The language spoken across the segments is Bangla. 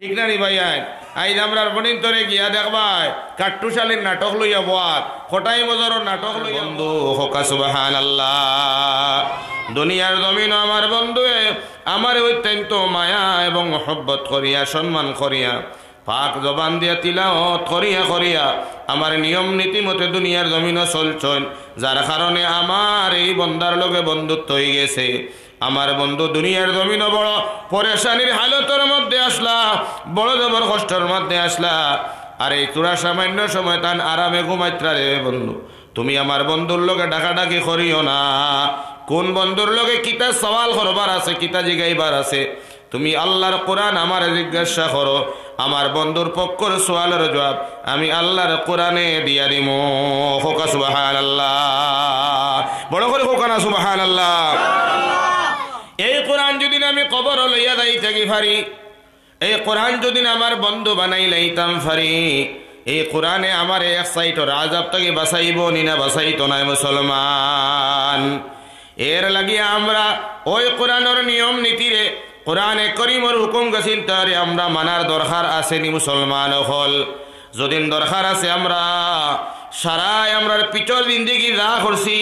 ঠিক না নি ভাই? আইজ আমরা বনিন তরে গিয়া দেখবাই কাট্টুশালীর নাটক লইয়া বাদ খটাই মজরের নাটক লইয়া বন্ধু হোকা সুবহানাল্লাহ। দুনিয়ার জমিন আমার বন্ধুয়ে আমার অত্যন্ত মায়া এবং মহব্বত করিয়া সম্মান করিয়া পাক জবান দিয়া তিলাওয়াত করিয়া করিয়া আমার নিয়ম নীতি মতে দুনিয়ার জমিনও চলছন, যার কারণে আমার এই বন্দার লগে বন্ধুত্ব হয়ে গেছে। আমার বন্ধু দুনিয়ার জমিন বড় পরেশানির হালতের মধ্যে আসলা, বড় জবর কষ্টের মধ্যে আসলা, আর এই তোরা সামান্য সময় তান আরামে ঘুমাইত্রা রে বন্ধু। তুমি আমার বন্ধুর লগে ডাকাডাকি করিও না। কোন বন্ধুর লগে কিতা সওয়াল করবার আছে, কিতা জিগাইবার আছে, তুমি আল্লাহর কোরআন আমার জিজ্ঞাসা করো। আমার বন্ধুর পক্ষর সওয়ালের জবাব আমি আল্লাহর কোরআনে দিয়া দিমু। হোকা সুবহানাল্লাহ, বড় করে হোকা না সুবহানাল্লাহ। এই কোরআন যদি আমি কবর লইয়া যাই থাকি পারি, এই কোরআন যদি আমার বন্ধু বানাই লাইতাম পারি, এই কোরআনে আমার এক সাইটর আযাব থেকে বাঁচাইব নিনা বাঁচাইতো নাই মুসলমান। এর লাগিয়া আমরা ওই কোরআনের নিয়ম নীতিরে কোরআনে করিমর হুকুম গাছিন তারে আমরা মানার দরকার আছে নি মুসলমান হল? যদিন দরকার আছে আমরা সারাই আমরার পিছর জিন্দিগি যা করছি,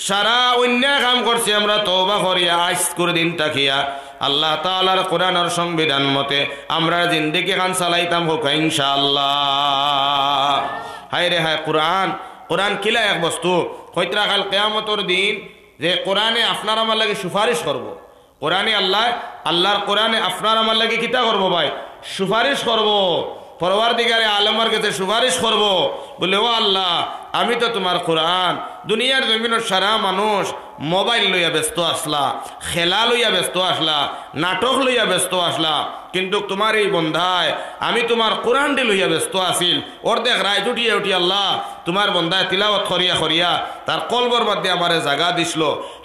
সারা অন্যায় কাম করছি, আমরা তওবা করিয়া আজ করে দিন তাকিয়া আল্লাহ তাআলার কোরআনের সংবিধান মতে আমরা জিন্দিগি খান চালাইতাম হোক ইনশাআল্লাহ। হায় রে হায়, কোরআন কোরআন কিলা এক বস্তু হইতরা কাল কিয়ামতের দিন যে কোরআনে আপনার আমার লাগে সুপারিশ করব। কোরআনে আল্লাহর কোরআনে আপনার আমার লাগে কিতা করব ভাই? সুপারিশ করব। পরওয়ারদিগারে আলমের কাছে সুপারিশ করব, বলে ও আল্লাহ আমি তো তোমার কোরআন, দুনিয়ার জমিনের সারা মানুষ মোবাইল লইয়া ব্যস্ত আসলা, খেলা লইয়া ব্যস্ত আসলা, নাটক লইয়া ব্যস্ত আসলা, কিন্তু তোমার এই বন্ধায় আমি তোমার কোরআনটি লইয়া ব্যস্ত আসিল। ওর দেখ রায় উঠিয়া উঠি আল্লাহ তোমার বন্ধায় তিলাওয়াত করিয়া করিয়া তার কলবর মধ্যে আমারে জাগা দিছিল,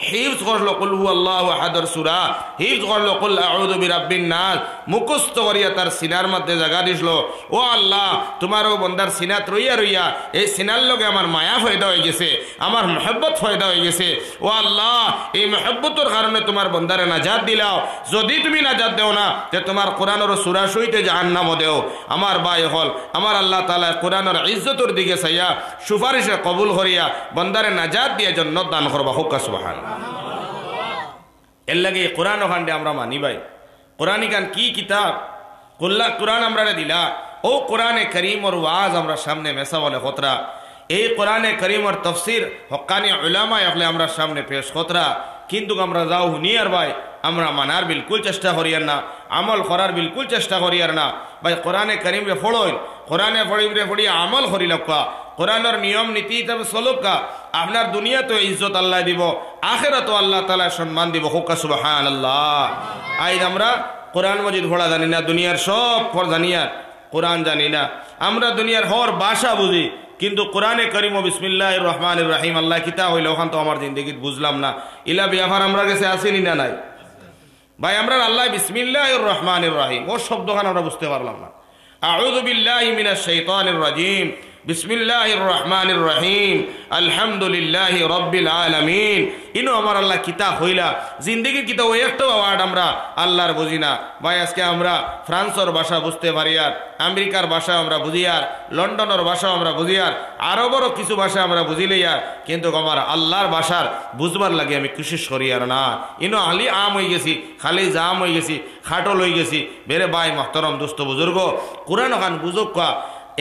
হিফজ করলো কুল হু আল্লাহু আহাদের সূরা, হিফজ করলো কুল আউযু বিরাব্বিন নাস, মুখস্থ করিয়া তার সিনার মধ্যে জাগা দিছিল। ও আল্লাহ তোমার ও বন্দার সিনাত রইয়া রইয়া এই সিনার লগে আমার মায়া ফয়দা হয়ে গেছে, আমার মহব্বত ফয়দা হয়ে গেছে। ও আল্লাহ এই মহব্বতের কারণে তোমার বন্দারে নাজাত দিলাও। যদি তুমি নাজাত দেও না যে তোমার কোরআনের সূরা সইতে জাহান্নামও দেও। আমার ভাই হল আমার আল্লাহ তাআলা কোরআনের ইজ্জতের দিকে চাইয়া সুপারিশে কবুল করিয়া বন্দারে নাজাত দিয়ে জান্নাত দান করবা। হোক সুবহানাল্লাহ। এর লাগে কোরআন ওখানে আমরা মানি ভাই। কোরআন গান কি কিতাব কোরআন আমরা দিলা, ও কোরআনে করিমর ওয়াজ আমরা সামনে মেসা বলে খতরা, এই কোরআনে করিমর তফসির হক্কানি উলামায়ে আপনি আমরা সামনে পেশ খতরা, কিন্তু আমরা যাও হুনিয়ার ভাই আমরা মানার বিলকুল চেষ্টা করিয়ার না, আমল করার বিলকুল চেষ্টা করিয়ার না ভাই। কোরআনে করিমরে ফড়ইন, কোরআনে ফড়িমরে ফড়িয়া আমল করিলকা, কোরআনের নিয়ম নীতি তবে চলুকা, আপনার দুনিয়া তো ইজ্জত আল্লাহ দিব, আখিরাত তো আল্লাহ তাআলা সম্মান দিব। হোক সুবহানাল্লাহ। আইজ আমরা কোরআন মজিদ পড়া জানি না, দুনিয়ার সব ফর জানিয়া কোরআন জানি না, আমরা দুনিয়ার হর ভাষা বুঝি, কিন্তু কোরআনে করিম ও বিসমিল্লাহির রহমানির রহিম আল্লাহ কিতা হইল ওখান তো আমার জিন্দগিত বুঝলাম না। ইলা বিয়াফার আমরা কাছে আসেনি না নাই ভাই? আমরা আল্লাহ বিসমিল্লাহির রহমানির রহিম ও শব্দখান আমরা বুঝতে পারলাম না। আউযু বিল্লাহি মিনাশ শাইতানির রাজিম, বিসমিল্লাহির রহমানির রহিম, আলহামদুলিল্লাহি রাব্বিল আলামিন। ইনো আমার আল্লাহ কিতা হইলা জিন্দগির কিতা ওই একটা ওয়ার্ড আমরা আল্লাহর বুঝি না ভাই। আজকে আমরা ফ্রান্সের ভাষা বুঝতে পারি, আর আমেরিকার ভাষা আমরা বুঝি, আর লন্ডনের ভাষা আমরা বুঝি, আর আরবেরও কিছু ভাষা আমরা বুঝিলেই, আর কিন্তু আমার আল্লাহর ভাষার বুঝবার লাগে আমি কোশিশ করি আর না। ইনো খালি আম হয়ে গেছি, খালি জাম হয়ে গেছি, খাটল হয়ে গেছি। বেরে ভাই মহতরম দোস্ত বুজুর্গ, কোরআন ওখান বুঝুক কা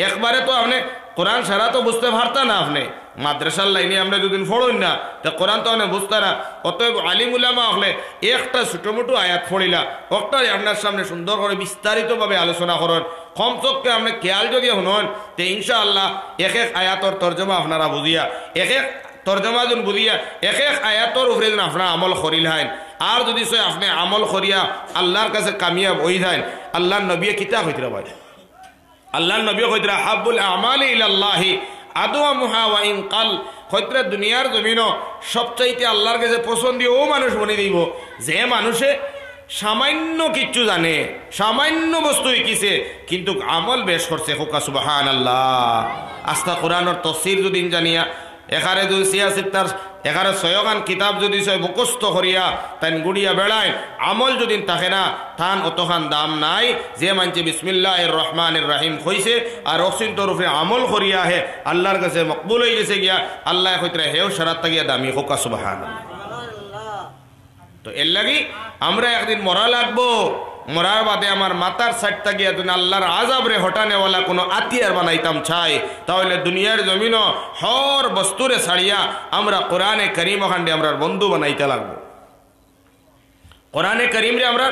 একবারে তো আপনি কোরআন সারা তো বুঝতে পারতা না। আপনি মাদ্রাসার লাইনে আমরা দুদিন ফড়ইন না তা কোরআন তো আপনি বুঝতে না। অতএব আলিম উলামা হলে একটা ছোটো মোটো আয়াত ফড়িলা ওটাই আপনার সামনে সুন্দর করে বিস্তারিতভাবে আলোচনা করেন। কম চোখকে আপনি খেয়াল যদি শুনেন তো ইনশাআল্লাহ এক এক আয়াতর তর্জমা আপনারা বুঝিয়া, এক এক তর্জমা যখন বুঝিয়া এক এক আয়াতর উপরে যেন আপনারা আমল করিলেন। আর যদি সে আপনি আমল করিয়া আল্লাহর কাছে কামিয়াব হয়ে যায়, আল্লাহর নবী কিতা হইতে ভাই? আল্লাহর নবী কইতরা হাব্বুল আমালি ইলাল্লাহি আদওয়ামুহা ওয়া ইন কাল। কইতরা দুনিয়ার জমিনও সবচাইতে আল্লাহর কাছে পছন্দীয় ও মানুষ বনে দিব যে মানুষে সামান্য কিচ্ছু জানে, সামান্য বস্তু শিকিছে কিন্তু আমল বেশ করছে। হোক সুবহানাল্লাহ। আস্তা কোরআনের তফসির যদি জানিয়া এখানে যদি সিয়াসিত্তার এগারো ছয়খান কিতাব যদি ছয় মুখস্থ করিয়া তাই গুড়িয়া বেড়ায় আমল যদি থাকে না থান অতখান দাম নাই যে মানছে বিসমিল্লাহির রহমানির রহিম কইছে আর অসীম তরফে আমল করিয়া আহে আল্লাহর কাছে মকবুল হয়ে গেছে গিয়া আল্লাহ কইতরা হেও সারাত গিয়া দামি হোকা সুবহানাল্লাহ। তো এর লাগি আমরা একদিন মরা লাগবো, মরার বাদে আমার মাথার সাইডটা গিয়া তুমি আল্লাহর আযাবরে হটানেওয়ালা কোনো আতিয়ার বানাইতাম চাই, তাহলে দুনিয়ার জমিন হর বস্তুরে ছাড়িয়া আমরা কোরআনে করিম ওখানে আমরা বন্ধু বানাইতে লাগবো, কোরআনে করিমরে আমরা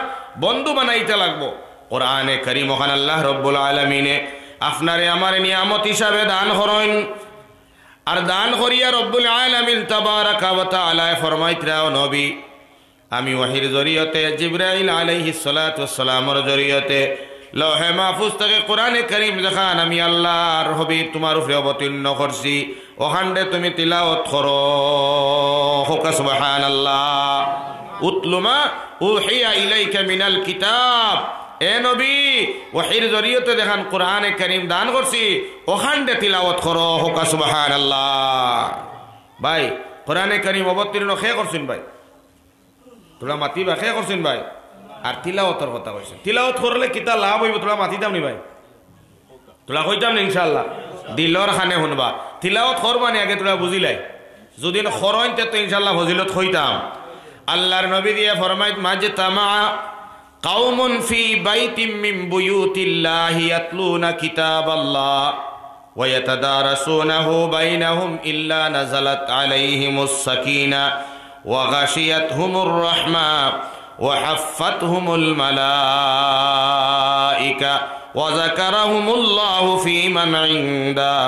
বন্ধু বানাইতে লাগবো। কোরআনে করিম ওখানে আল্লাহ রব্বুল আলামিনে আপনারে আমার নিয়ামত হিসাবে দান করেন, আর দান করিয়া রব্বুল আলামিন তাবারাকা ওয়া তাআলা ফরমাইতরা ও নবী আমি ওয়াহির জরিয়তে জিবরাইল আলাইহিস সালাতু ওয়াস সালামের জরিয়তে লৌহে মাহফুজ থেকে কোরআনে কারীম দেখান আমি আল্লাহর হাবিব তোমার উপরে অবতীর্ণ করছি, ওখানে তুমি তিলাওয়াত করো। হোকা সুবহানাল্লাহ। উতলুমা উহিয়া ইলাইকা মিনাল কিতাব, এ নবী ওয়াহির জরিয়তে দেখান কোরআনে কারীম দান করছি, ওখানে তিলাওয়াত করো। হোকা সুবহানাল্লাহ। ভাই কোরআনে কারীম অবতীর্ণ কে করছেন? ভাই তোরা মাতি বা খেয়ে করছেন ভাই? আর তিলাওয়াতের কথা কইছেন, তিলাওয়াত করলে কিতা লাভ হইব? তোরা মাতিতাম নি ভাই? তোরা কইতাম না ইনশাআল্লাহ দিলর খানে শুনবা। তিলাওয়াত করবা নি আগে তোরা বুঝিলাই, যদি খরইতে তো ইনশাআল্লাহ ফজিলত হইতাম। আল্লাহর নবী দিয়ে ফরমাইত মাজতামা কাউমুন ফি বাইতিম মিন বুয়ুতিল্লাহি ইয়াতলুনা কিতাবাল্লাহ ওয়া ইয়াতাদারাসুনাহু বাইনাহুম ইল্লা নাযালাত আলাইহিমুস সাকিনা وغشيتهم الرحمة وحفتهم الملائكة وذكرهم الله في من عنده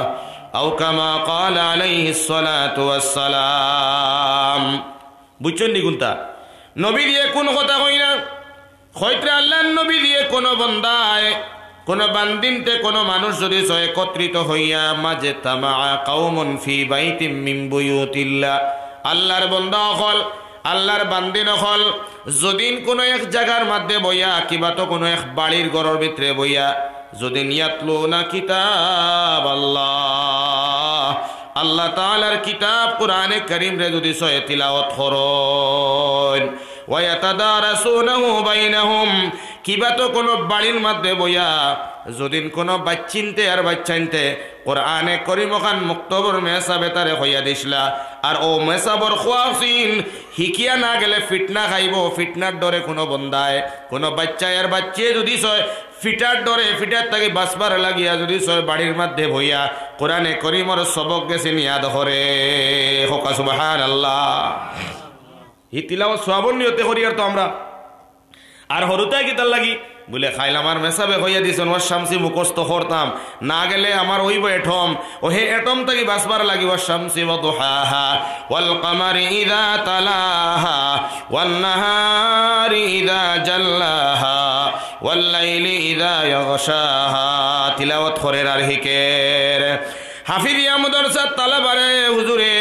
أو كما قال عليه الصلاة والسلام। বুঝছেন নি কোনটা? নবী দিয়ে কোন কথা কই না, হয়তো আল্লাহর নবী দিয়ে কোন বান্দায় কোন বান্দিনতে কোন মানুষ যদি একত্রিত হইয়া মাঝে তামা কাউমুন ফি বাইতিম মিন বুয়ুতিল্লাহ, আল্লাহর বান্দা হল আল্লাহর বান্দিন হল যদিন কোনো এক জায়গার মধ্যে বইয়া কিবা তো কোনো এক বাড়ির ঘরের ভিতরে বইয়া যদি ইয়াতলুনা কিতাব আল্লাহ, আল্লাহ তাআলার কিতাব কোরআনে কারীম রে যদি সয়ে তিলাওয়াত করেন ওয়া ইয়াতাদারাসুনাহু বাইনাহুম, কিবা তো কোনো বাড়ির মধ্যে বইয়া যদিন কোনো বাচ্চিনতে আর বাচ্চাইনতে কোরআনে কারীম খান মুক্তবর মেসাবে তারে হইয়া দিছলা, আর ও মেসাবর খোয়াসিন হিকিয়া না গেলে ফিটনা খাইব, ফিটনার ডরে কোনো বন্দায় কোনো বাচ্চায় আর বাচ্চে যদি সয় ফিটার ডরে ফিটার তাকে বাসবার লাগিয়া যদি সয় বাড়ির মধ্যে বইয়া কোরআনে কারীমর সবক গেছে নিয়াদ হরে। হোকা সুবহানাল্লাহ। ই তিলাওয়াত সওয়াবর নিয়তে করি আর তো আমরা আর হরুতায় কি তার লাগি বলে খাইল আমার মেসাবে হইয়া দিছেন ওর শামসি মুখস্থ করতাম না গেলে আমার হইব এঠম, ও হে এটম তাকে বাসবার লাগি ওর শামসি ওয়া দুহাহা ওয়াল কমারি ইযা তালাহা ওয়ান নাহারি ইযা জাল্লাহা ওয়াল লাইলি ইযা ইয়াগশাহা। তিলাওয়াত করের আর হিকের হাফিজ ইয়ামুদরসা তালাবারে হুজুরে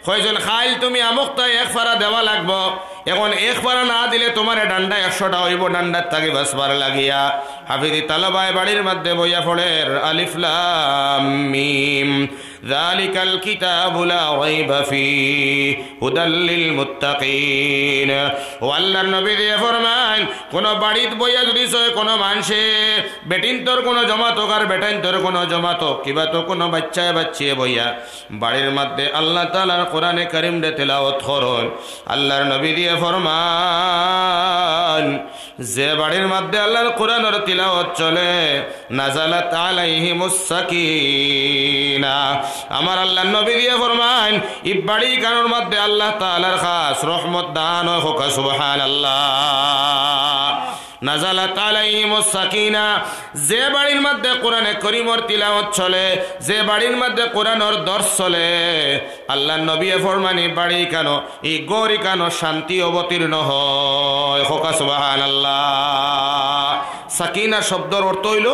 কয়জন খাইল তুমি আমুকটা এক ফারা দেওয়া লাগবো, এখন এক ফারা না দিলে তোমার ডান্ডা 100টা হইব, ডান্ডার তাকে বাসবার লাগিয়া হাফিজি তালাবায় বাড়ির মধ্যে বইয়া পড়ের আলিফ লাম মিম যালিকাল কিতাবু লা রাইবা ফীহি হুদাল লিল মুত্তাকিন। ও আল্লাহর নবী দিয়ে ফরমান কোন বাড়িত বইয়া যদি কোন মানুষে বেটিন তোর কোন জমাতক আর বেটাইন তোর কোন জমাতক কিবা তো কোন বাচ্চায় বাচ্চিয়ে বইয়া বাড়ির মধ্যে আল্লাহ তাআলার কোরআনে কারীম দে তেলাওয়াত করুন, আল্লাহর নবী দিয়ে ফরমান যে বাড়ির মধ্যে আল্লাহর কোরআনের তিলাওয়াত চলে নাযালাত আলাইহিমুস সাকিনা, আমার আল্লাহর নবী দিয়ে ফরমান এই বাড়ি কানোর মধ্যে আল্লাহ তাআলার খাস রহমত দান হোক। সুবহানাল্লাহ। নাযালাত আলাইহিমুস সাকিনা, যে বাড়ির মধ্যে কোরআনে কারীমের তিলাওয়াত চলে, যে বাড়ির মধ্যে কোরআনের দর্স চলে, আল্লাহর নবী ফরমানি বাড়ি কেন এই গৌরী কেন শান্তি অবতীর্ণ হয়। হোকা সুবহানাল্লাহ। সাকিনা শব্দের অর্থ হইল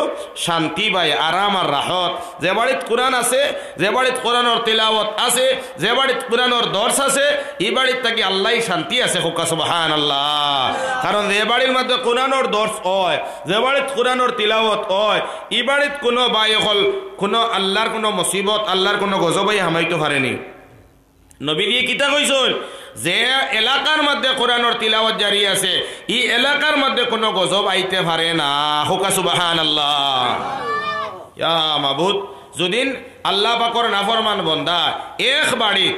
শান্তি বাই আরাম আর রাহত। যে বাড়িত কোরআন আছে, যে বাড়িত কোরআনের তিলাওয়াত আছে, যে বাড়িত কোরআনের দর্স আছে, এই বাড়ির থাকি আল্লাহই শান্তি আছে। হোকা সুবহানাল্লাহ। কারণ যে বাড়ির মধ্যে কোরআনের দর্স হয়, যে বাড়িত কোরআনের তিলাওয়াত হয়, এই বাড়িত কোনো বাই হল কোনো আল্লাহর কোনো মুসিবত আল্লাহর কোনো গজবাই হামাইতে পারেনি। নবী দিয়ে কিতা কইছেন যে এলাকার মধ্যে কোরআনের তিলাওয়াত জারি আছে এই এলাকার মধ্যে কোনো গজব আইতে পারে না। হুকা সুবহানাল্লাহ। ইয়া মাবুদ, যদিন আল্লাহ পাকর নাফরমান বন্দা এক বাড়িত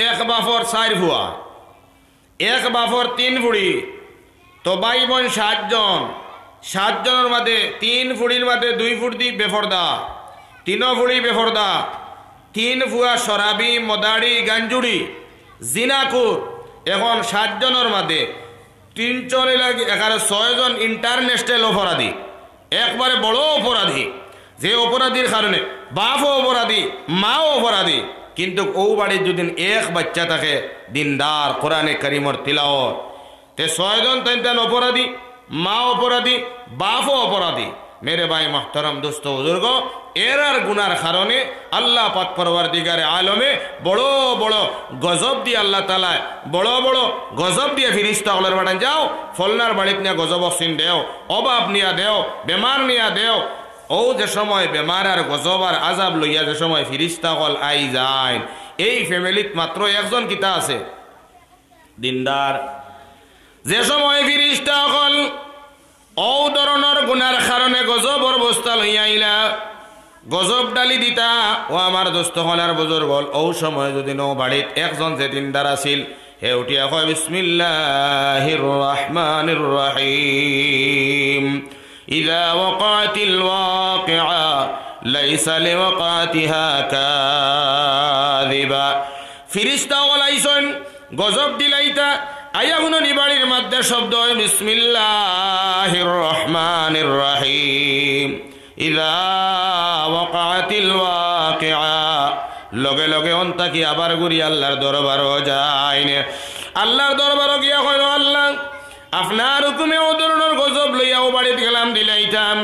এক বাফর 4 ভুয়া, এক বাফর 3 বুড়ি, তো ভাই বোন 7 জন, 7 জনের মধ্যে 3 ফুড়ির মধ্যে 2 ফুট দি বেফরদা, 3 ফুড়ি বেফরদা, 3 ফুয়া শরাবি মদাড়ি গাঞ্জুড়ি জিনাকুর। এখন 7 জনের মধ্যে 3 জনে লাগে 6 জন ইন্টারন্যাশনাল অপরাধী, একবারে বড় অপরাধী, যে অপরাধীর কারণে বাপও অপরাধী মাও অপরাধী। কিন্তু ও বাড়ির যদি এক বাচ্চা থাকে দিনদার কোরআনে কারিমর তিলাওয়াত, তে 6 জন তাইন অপরাধী, মা অপরাধী, বাপও অপরাধী। মেরে ভাই মাহতারাম দোস্ত বুজুর্গ, এরার গুনার কারণে আল্লাহ পাক পরওয়ারদিগারে আলমে বড় বড় গজব দিয়ে আল্লাহ তাআলা বড় বড় গজব দিয়ে ফিরিস্তা হলের বাড়ান যাও ফলনার বাড়িত নিয়ে গজব অক্সিন দেও, অভাব নিয়া দেও, বেমার নিয়া দেও। ও যে সময় বেমার আর গজব আর আজাব লইয়া যে সময় ফিরিস্তা হল আই যায়, এই ফ্যামিলিত মাত্র একজন কিতা আছে দিনদার। যে সময় ফিরিস্তা হল ও ধরনের গুনার কারণে গজবর বস্তা লইয়া আইলা, গজব ডালি দিতা, ও আমার দোস্ত হলার বুজুর্গ হল, ও সময় যদি নো বাড়িত একজন যে দিনদার আছিল, হে উঠিয়া কয় বিসমিল্লাহির রহমানির রহিম, ইযা ওয়াকাতিল ওয়াকিআ লাইসা লিওয়াকাতিহা কাযিবা। ফিরিস্তা ওলাইছেন গজব দিলাইতা, আয়া গুনো নিবাড়ির মধ্যে শব্দ হয় বিসমিল্লাহির রহমানির রহিম, ইযা ওয়াকাতিল ওয়াকিআ। লগে লগে অন্তা কি আবার ঘুরি আল্লাহর দরবারও যায়, আল্লাহর দরবারও গিয়া কইল আল্লাহ আপনার হুকুমে ও ধরনের গজব লইয়া ও বাড়িতে গেলাম দিলাইতাম,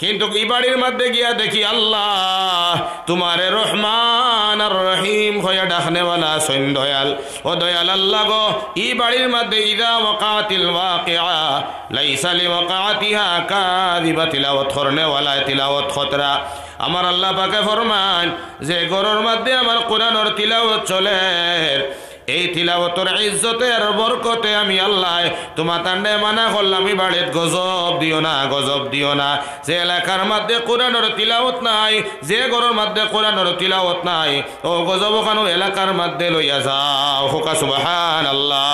কিন্তু এই বাড়ির মধ্যে গিয়া দেখি আল্লাহ তোমারে রহমান আর রহিম হইয়া ডাকনেওয়ালা সৈন দয়াল। ও দয়াল আল্লাহ গো, এই বাড়ির মধ্যে ইযা ওয়াকাতিল ওয়াকিআ লাইসা লিওয়াকাতিহা কাযিবা তিলাওয়াত করনেওয়ালা তিলাওয়াত খতরা। আমার আল্লাহ পাকে ফরমান যে ঘরের মধ্যে আমার কোরআনের তিলাওয়াত চলে, এই তিলাওয়াতের ইজ্জতে আর বরকতে আমি আল্লাহ তোমার তান্ডে মানা করলাম এই বাড়িতে গজব দিও না, গজব দিও না। যে এলাকার মধ্যে কোরআনের তিলাওয়াত নাই, যে ঘরের মধ্যে কোরআনের তিলাওয়াত নাই, ও গজব ওখানে এলাকার মধ্যে লইয়া যাও। হুকা সুবহানাল্লাহ।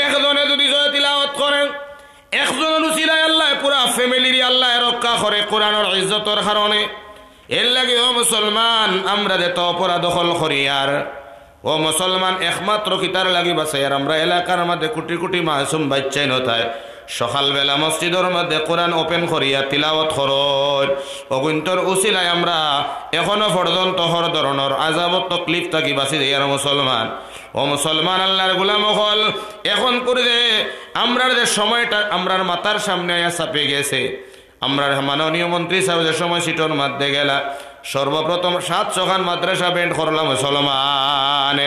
একজনে যদি জয় তিলাওয়াত করে, একজনের উসিলায় আল্লাহ পুরা ফ্যামিলির আল্লাহ রক্ষা করে কোরআনের ইজ্জতের কারণে। এর লাগে ও মুসলমান, আমরা যে তো অপরাধ দখল করি আর ও মুসলমান একমাত্র কিতার লাগি বাসাই আর আমরা এলাকার মধ্যে কোটি কোটি মাসুম বাচ্চাই নথায় সকালবেলা মসজিদের মধ্যে কোরআন ওপেন করিয়া তিলাওয়াত করত, অগুন্তর উসিলায় আমরা এখনো পর্যন্ত হর ধরনের আযাবত তকলিফ থাকি বাঁচি যাই আর মুসলমান। ও মুসলমান আল্লাহর গোলাম হল, এখন করে যে আমরার যে সময়টা আমরার মাথার সামনে চাপে গেছে, আমরার মাননীয় মন্ত্রী সাহেব যে সময় সিটর মধ্যে গেলা সর্বপ্রথম 7 সখান মাদ্রাসা ব্যান্ড করলাম মুসলমান।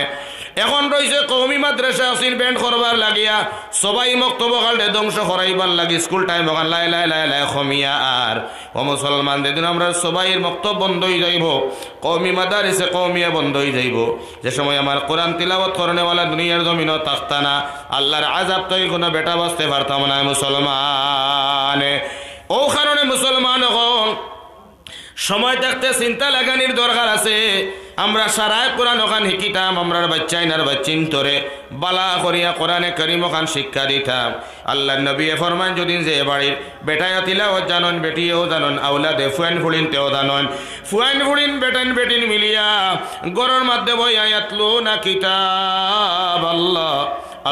এখন রয়েছে কওমি মাদ্রাসা আসিল ব্যান্ড করবার লাগিয়া সবাই মক্তব্য কালে ধ্বংস করাইবার লাগি স্কুল টাইম ওখান লাই লাই লাই লাই কমিয়া। আর ও মুসলমান যেদিন আমরা সবাই মক্তব্য বন্ধ হয়ে যাইব, কওমি মাদারিসে কওমিয়া বন্ধ হয়ে যাইব, যে সময় আমার কোরআন তিলাওয়াত করনেওয়ালা দুনিয়ার জমিনও থাকতা না, আল্লাহর আযাব তো কোনো বেটা বাঁচতে পারতাম না মুসলমান। ও কারণে মুসলমান হন সময় থাকতে চিন্তা লাগানির দরকার আছে। আমরা সারা কোরআন ওখান শিকিতাম, আমরার বাচ্চাইনার বাচ্চিন তরে বালা করিয়া কোরআনে কারিম ওখান শিক্ষা দিতাম। আল্লাহ নবী ফরমান যদি যে বাড়ির বেটায়া তিলাওয়াত জানন, বেটিও জানন, আওলাদে ফুয়ান ফুড়িন তেও জানন, ফুয়ান ফুড়িন বেটান বেটিন মিলিয়া গরর মধ্যে বই আয়াতলো না কিতাব আল্লাহ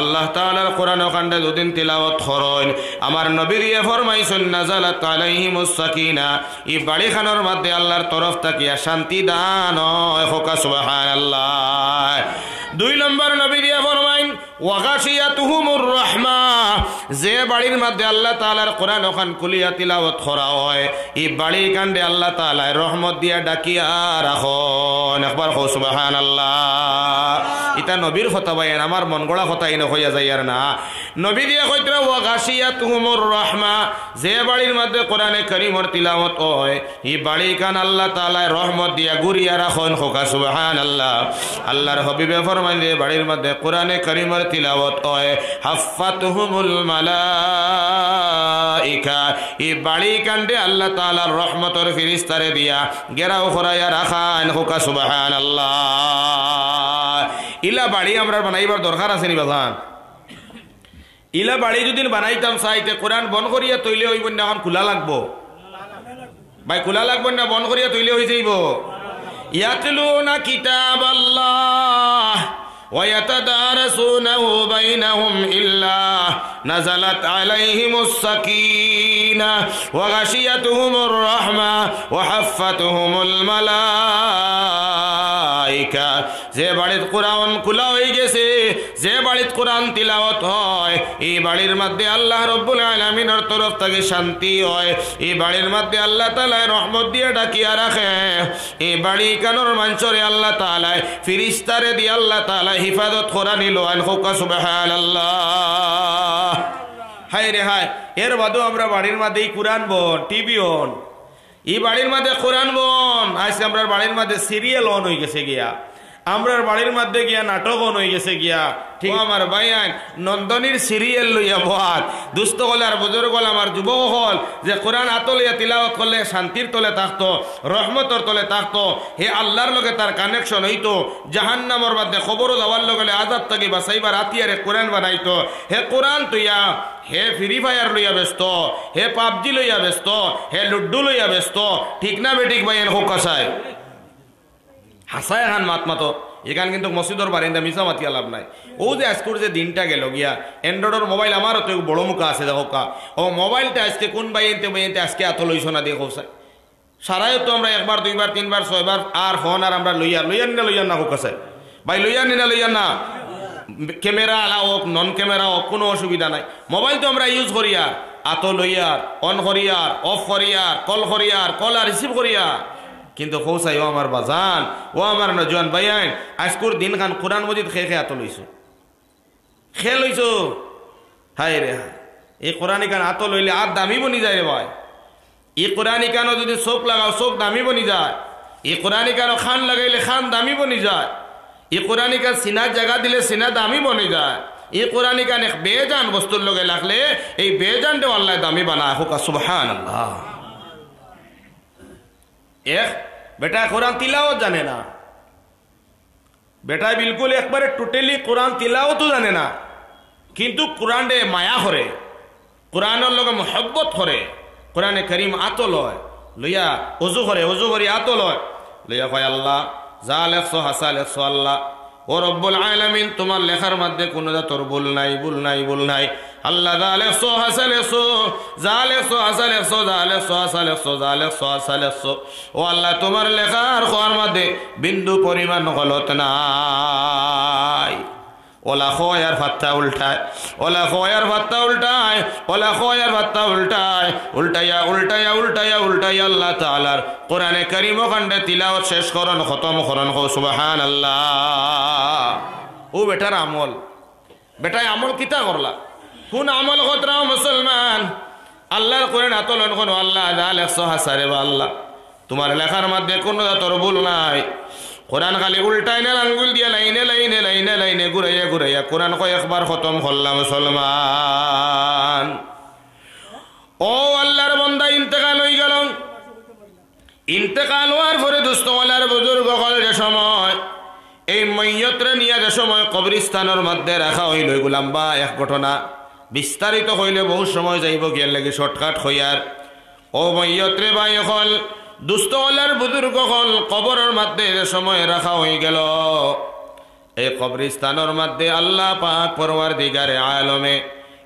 আল্লাহ তাআলার কোরআন ওখানটা দুদিন তিলাওয়াত করেন, আমার নবী দিয়ে ফরমাইছেন নাযালাত আলাইহিমুস সাকিনা, এই বাড়িখানোর মধ্যে আল্লাহর তরফ থেকে শান্তি দান হয়। হুকা সুবহানাল্লাহ। 2 নম্বর নবী দিয়ে ফরমাইন ওয়াগাশিয়াতুহুমুর রাহমা, যে বাড়ির মধ্যে আল্লাহ তাআলার কোরআন ওখান কুলিয়া তিলাওয়াত করা হয়, এই বাড়ি কাণ্ডে আল্লাহ তাআলা রহমত দিয়া ডাকিয়া রাখেন। একবার সুবহানাল্লাহ। ইতা নবীর কথা বাইন আমার মন গড়া কথা ইনো হইয়া যায় আর না নবী দিয়ে কইতরা ওয়া গাশিয়াতুহুমুর রাহমা যে বাড়ির মধ্যে কোরআনে কারীমর তিলাওয়াত হয় এই বাড়ি কান আল্লাহ তাআলা রহমত দিয়া গুরিয়া রাখেন হোকা সুবহানাল্লাহ আল্লাহর হাবিবে ফরমান যে বাড়ির মধ্যে কোরআনে কারীমর তিলাওয়াত হয় হাফাতুহুমুল মালাইকা এই বাড়ি কান্ডে আল্লাহ তাআলার রহমতের ফেরেশতারে দিয়া গেরাও করায়া রাখান হোকা সুবহানাল্লাহ ইলা বাড়ি আমরা বানাইবার দরকার আছে নি বাজান ইলা বাড়ি যদি বানাইতাম চাইতে কোরআন বন করিয়া তৈলে হইব না এখন খোলা লাগবো ভাই খোলা লাগবো না বন করিয়া তৈলে হয়ে যাইব ইয়াতলুনা কিতাবাল্লাহ ওয়া ইয়াতাদারাসুনাহু বাইনাহুম ইল্লা নাযালাত আলাইহিমুস সাকিনা ওয়া গাশিয়াতুহুমুর রাহমা ওয়া হাফাতুহুমুল মালাইকা যে বাড়িতে কোরআন খোলা হয়ে গেছে যে বাড়িতে কোরআন তিলাওয়াত হয় এই বাড়ির মধ্যে আল্লাহ রাব্বুল আলামিনের তরফ থেকে শান্তি হয় এই বাড়ির মধ্যে আল্লাহ তাআলা রহমত দিয়ে ডাকিয়া রাখে এই বাড়ি কানোর মানসরে আল্লাহ তাআলা ফেরেশতারে দিয়ে আল্লাহ তাআলা হিফাজত করা নিল আন হুকা সুবহানাল্লাহ হায় রে হায় এর বাদও আমরা বাড়ির মধ্যে কোরআন বন টিভি অন এই বাড়ির মধ্যে কোরআন বন আজকে আমরা বাড়ির মধ্যে সিরিয়াল অন হয়ে গেছে গিয়া আমরার বাড়ির মধ্যে গিয়া নাটক অন হয়ে গেছে গিয়া ঠিক আমার ভাইয়ান নন্দনীর সিরিয়াল লইয়া বহাত দুস্থ হল আর বুজুর্গ হল আমার যুবক হল যে কোরআন আত লইয়া তিলাওয়াত করলে শান্তির তলে থাকতো রহমতর তলে থাকতো হে আল্লাহর লগে তার কানেকশন হইতো জাহান্নামর মধ্যে খবরও দেওয়ার লগে আজাদ থাকি বাসাইবার আতিয়ারে কোরআন বানাইতো হে কোরআন তুইয়া হে ফ্রি ফায়ার লইয়া ব্যস্ত হে পাবজি লইয়া ব্যস্ত হে লুড্ডু লইয়া ব্যস্ত ঠিক না বেঠিক ভাইয়ান হোক কাসায় হাসায় হান মাত মাতো এখান কিন্তু মসজিদর বারিন্দা মিশা মাতিয়া লাভ নাই ও যে আজকের যে দিনটা গেল গিয়া অ্যান্ড্রয়েডের মোবাইল আমারও তো বড় মুখা আছে দেখো কা ও মোবাইলটা আজকে কোন বাইনতে আজকে এত লইছ না দেখো সাই সারাই তো আমরা একবার দুইবার তিনবার ছয়বার আর ফোন আর আমরা লইয়ান না হোক আছে ভাই লইয়ান না ক্যামেরা আলা হোক নন ক্যামেরা হোক কোনো অসুবিধা নাই মোবাইল তো আমরা ইউজ করিয়া আত লইয়ার অন করিয়ার অফ করিয়ার কল আর রিসিভ করিয়ার কিন্তু খৌসাই ও আমার বাজান ও আমার নজওয়ান ভাইয়ান আজকুর দিন খান কোরআন মজিদ খেয়ে আত লইছো লইছো হায় রে এই কোরআন কান আত লইলে আর দামি বনি যায় রে ভাই এই কোরআন কানও যদি চোখ লাগাও চোখ দামি বনি যায় এই কোরআন কানও খান লাগাইলে খান দামি বনি যায় এই কোরআন কান সিনার জায়গা দিলে সিনা দামি বনি যায় এই কোরআন কান এক বেজান বস্তুর লগে লাগলে এই বেজানটা আল্লাহ দামি বানায় হোক সুবহানাল্লাহ এক বেটা কোরআন তিলাওয়াত জানে না বেটা বিলকুল একবারে টোটালি কোরআন তিলাওয়াতও জানে না কিন্তু কোরআনে মায়া করে কোরআনের লগে মহব্বত করে কোরআনে কারীম আত লয় লইয়া ওযু করি আত লয় লইয়া কয় আল্লাহ যা লেখছো হাসা লেখছো আল্লাহ ও রব্বুল আলামিন তোমার লেখার মধ্যে কোনো তোর ভুল নাই আল্লাহ যা লেখছো হাসা লেখছো ও আল্লাহ তোমার লেখার খোয়ার মধ্যে বিন্দু পরিমাণ গলত নাই ওলা খোয়ার ভাত্তা উল্টায় উল্টাইয়া আল্লাহ তাআলার কোরআনে কারীম খণ্ডে তিলাওয়াত শেষ করন খতম করন সুবহানাল্লাহ ও বেটার আমল বেটায় আমল কিতা করলা কোন আমল কতরা মুসলমান আল্লাহর কোরআন আতলন কোন আল্লাহ যা লেখছো হাসারে বা আল্লাহ তোমার লেখার মধ্যে কোনো তোর ভুল নাই কোরআন খালি উল্টাই না আঙ্গুল দিয়া লাইনে ঘুরাইয়া কোরআন কয়েকবার খতম করলাম মুসলমান ও আল্লাহর বান্দা ইন্তেকাল হয়ে গেল ইন্তেকাল হওয়ার পরে দুস্থওয়ালার বুজুর্গ হল যে সময় এই মাইয়তরে নিয়ে যে সময় কবরস্থানের মধ্যে রাখা হইল এগুলাম বা এক ঘটনা বিস্তারিত হইলে বহু সময় যাইব গিয়ার লাগে শর্টকাট হইয়ার ও মাইয়তরে ভাই হল দুস্থওয়ালার বুজুর্গ হল কবরের মধ্যে যে সময় রাখা হয়ে গেল এই কবরস্থানের মধ্যে আল্লাহ পাক পরওয়ারদিগারে আলমে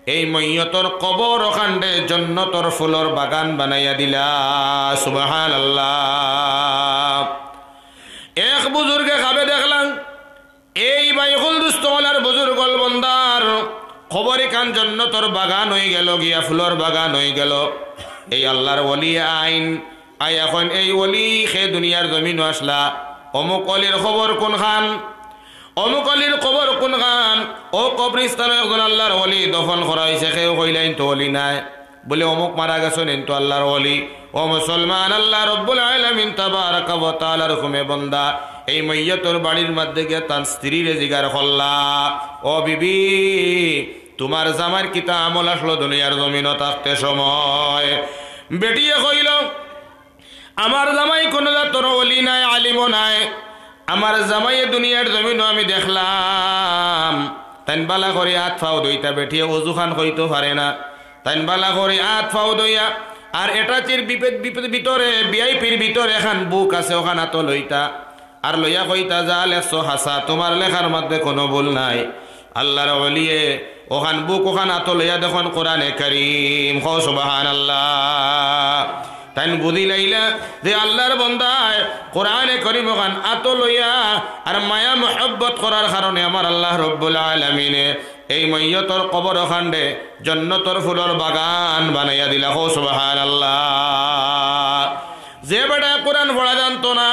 এই মাইয়তর কবর ওখানে জান্নাতের ফুলের বাগান বানাইয়া দিলা সুবহানাল্লাহ এক বুজুর্গে খাবে দেখলাম এই বাইকুল দুস্থওয়ালার বুজুর্গল বন্দার খবরে কান জান্নাতের বাগান হয়ে গেল গিয়া ফুলের বাগান হয়ে গেল এই আল্লাহর ওলি আইন আই এখন এই ওলি খে দুনিয়ার জমিন আসলা অমুক অলির খবর কোন খান অমুক অলির কবর কোন গান, ও কবরস্থানে একজন আল্লাহর ওলি দফন করা হয়েছে, কেউ কইলেন তো ওলি নাই, বলে অমুক মারা গেছেন তো আল্লাহর ওলি। ও মুসলমান, আল্লাহ রব্বুল আলামিন তাবারাকা ওয়া তাআলার হুকুমে বান্দা এই মাইয়াতর বাড়ির মধ্যে গিয়ে তার স্ত্রীর জিগার করলা, ও বিবি তোমার জামার কিতা আমল আসলো দুনিয়ার জমিনও থাকতে সময়? বেটিয়ে কইল, আমার জামাই কোনো জাতর ওলি নাই, আলিমও নাই, আমার জামাইয়ে দুনিয়ার জমিনও আমি দেখলাম তাইন বালা করে হাত ফাও দইতা বেটিয়ে অজুখান হইতে পারে না, তাইন বালা করে হাত ফাও দইয়া আর এটা চির বিপদ ভিতরে ভিআইপির ভিতরে এখান বুক আছে, ওখানে তো লইতা আর লইয়া কইতা যা লেখছো হাসা, তোমার লেখার মধ্যে কোনো ভুল নাই। আল্লাহর ওলিয়ে ওখান বুক ওখান আত লইয়া দেখুন কোরআনে কারীম, কও সুবহানাল্লাহ। তাই বুঝি লাইলা যে আল্লাহর বান্দায় কোরআনে কারীম ওখান আত লইয়া আর মায়া মুহাব্বত করার কারণে আমার আল্লাহ রব্বুল আলামিনে এই মাইয়তর কবর ওখানে জান্নাতের ফুলের বাগান বানাইয়া দিলা, কও সুবহানাল্লাহ। যে বেটা কোরআন পড়া জানতো না,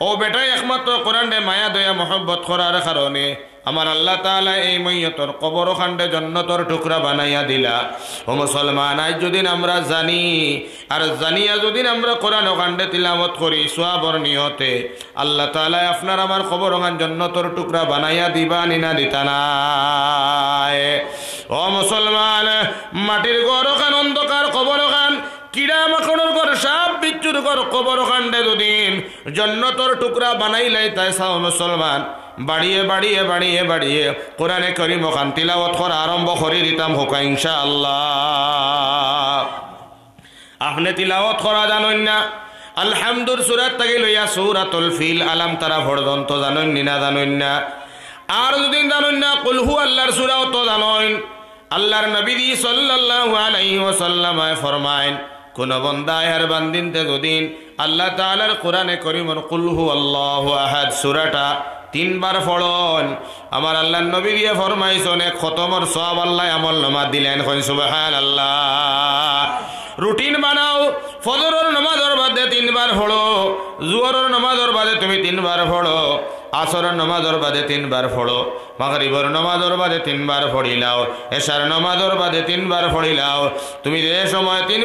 ও বেটাই একমাত্র কোরআনে মায়া দয়া মোহব্বত করার কারণে আমার আল্লাহ তাআলা এই মাইয়তর কবর খান্ডে জান্নাতের টুকরা বানাইয়া দিলা। ও মুসলমান, আজ যদি আমরা জানি আর জানিয়া যদি আমরা কোরআন খান্ডে তিলাওয়াত করি সওয়াবের নিয়তে, আল্লাহ তাআলা আপনার আমার কবর খান জান্নাতের টুকরা বানাইয়া দিবা নিনা দিতা না। ও মুসলমান, মাটির ঘর খান অন্ধকার কবর খান কিড়া মাখনের ঘর সাপ বিচ্ছুর ঘর কবর খান্ডে দুদিন জান্নাতের টুকরা বানাইলাই। তাই সাও মুসলমান, বাড়িয়ে বাড়িয়ে বাড়িয়ে বাড়িয়ে কোরআনে কারীম খান তিলাওয়াত করা আরম্ভ করে দিতাম হোক ইনশাআল্লাহ। আপনি তিলাওয়াত করা জানেন না? আলহামদুর সূরাত থেকে লইয়া সূরাতুল ফিল আলাম তারা পর্যন্ত জানেন না? জানেন না? আর যদি জানেন না, কুল হু আল্লাহর সূরাও তো জানেন। আল্লাহর নবী সাল্লাল্লাহু আলাইহি ওয়াসাল্লাম ফরমায়েন, কোন বান্দা আর বান্দিনতে যদিন আল্লাহ তাআলার কোরআনে কারীমের কুল হু আল্লাহু আহাদ সূরাটা 3 বার পড়ন, আমার আল্লাহর নবী দিয়ে ফরমাইছেন এক খতমের সওয়াব আল্লাহ আমল নামা দিলেন। কই সুবহানাল্লাহ। রুটিন বানাও, ফজরের নামাজের বাদে 3 বার পড়ো, জোহরের নামাজের বাদে তুমি 3 বার পড়ো, আসরের নামাজের বাদে 3 বার পড়ো, মাগরিবের নামাজের বাদে 3 বার পড়িলাও, এশার নামাজের বাদে 3 বার পড়িলাও। তুমি যে সময় 3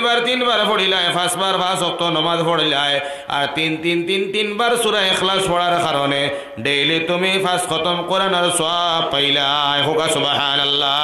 বার পড়িলাই, 5 বার 5 ওয়াক্ত নামাজ পড়িলাই, আর 3 বার সূরা ইখলাস পড়ার কারণে ডেইলি তুমি 5 খতম কোরআনের সওয়াব পাইলাই। হোক সুবহানাল্লাহ।